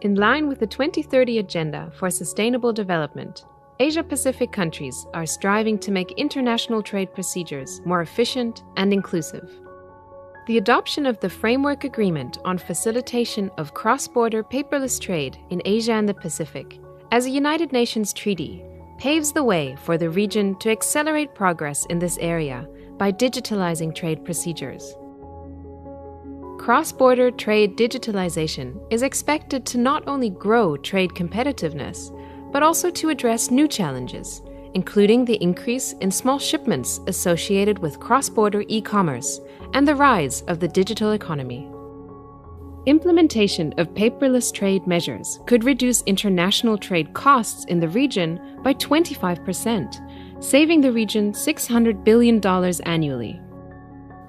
In line with the 2030 Agenda for Sustainable Development, Asia-Pacific countries are striving to make international trade procedures more efficient and inclusive. The adoption of the Framework Agreement on Facilitation of Cross-Border Paperless Trade in Asia and the Pacific, as a United Nations treaty, paves the way for the region to accelerate progress in this area by digitalizing trade procedures. Cross-border trade digitalization is expected to not only grow trade competitiveness, but also to address new challenges, including the increase in small shipments associated with cross-border e-commerce and the rise of the digital economy. Implementation of paperless trade measures could reduce international trade costs in the region by 25%, saving the region $600 billion annually.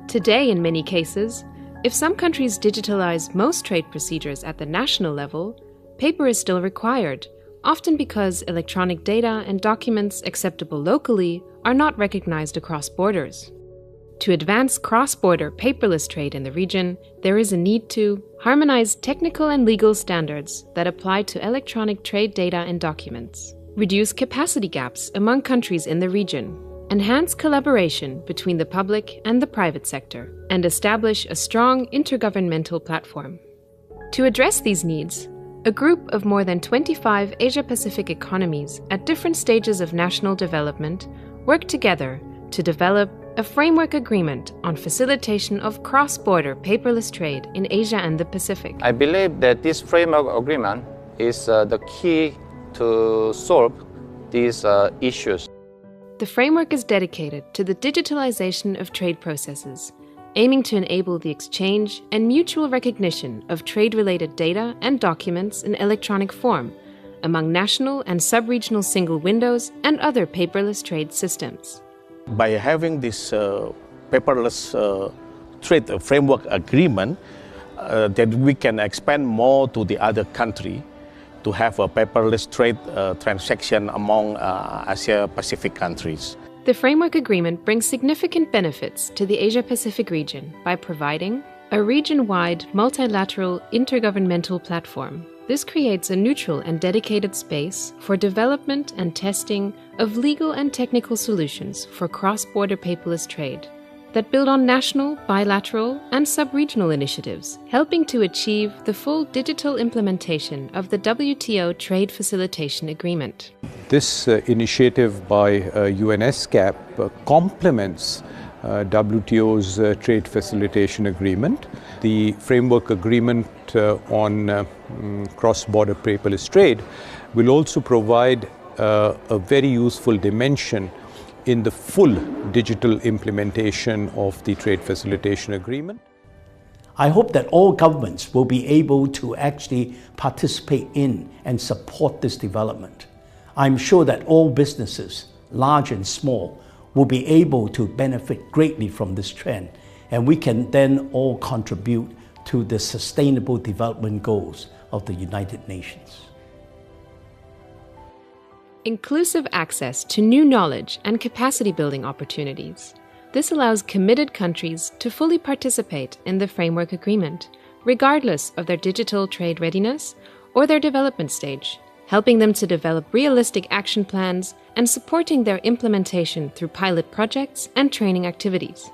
Today, in many cases, if some countries digitalize most trade procedures at the national level, paper is still required, often because electronic data and documents acceptable locally are not recognized across borders. To advance cross-border paperless trade in the region, there is a need to harmonize technical and legal standards that apply to electronic trade data and documents, reduce capacity gaps among countries in the region, enhance collaboration between the public and the private sector, and establish a strong intergovernmental platform. To address these needs, a group of more than 25 Asia-Pacific economies at different stages of national development work together to develop a framework agreement on facilitation of cross-border paperless trade in Asia and the Pacific. I believe that this framework agreement is the key to solve these issues. The framework is dedicated to the digitalization of trade processes, aiming to enable the exchange and mutual recognition of trade-related data and documents in electronic form among national and sub-regional single windows and other paperless trade systems. By having this paperless trade framework agreement, that we can expand more to the other country to have a paperless trade transaction among Asia-Pacific countries. The framework agreement brings significant benefits to the Asia-Pacific region by providing a region-wide multilateral intergovernmental platform. This creates a neutral and dedicated space for development and testing of legal and technical solutions for cross-border paperless trade that build on national, bilateral, and sub-regional initiatives, helping to achieve the full digital implementation of the WTO Trade Facilitation Agreement. This initiative by ESCAP complements WTO's Trade Facilitation Agreement. The Framework Agreement on Cross-Border Paperless Trade will also provide a very useful dimension in the full digital implementation of the Trade Facilitation Agreement. I hope that all governments will be able to actually participate in and support this development. I'm sure that all businesses, large and small, will be able to benefit greatly from this trend, and we can then all contribute to the Sustainable Development Goals of the United Nations. Inclusive access to new knowledge and capacity building opportunities. This allows committed countries to fully participate in the framework agreement, regardless of their digital trade readiness or their development stage, helping them to develop realistic action plans and supporting their implementation through pilot projects and training activities.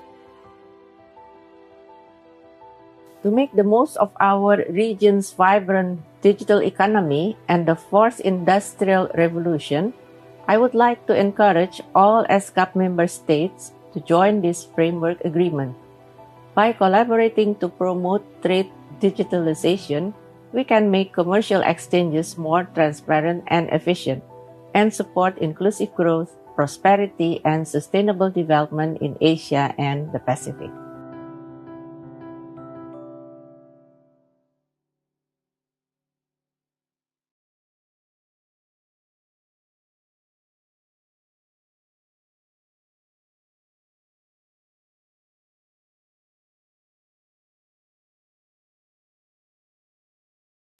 To make the most of our region's vibrant digital economy and the fourth industrial revolution, I would like to encourage all ESCAP member states to join this framework agreement. By collaborating to promote trade digitalization, we can make commercial exchanges more transparent and efficient, and support inclusive growth, prosperity, and sustainable development in Asia and the Pacific.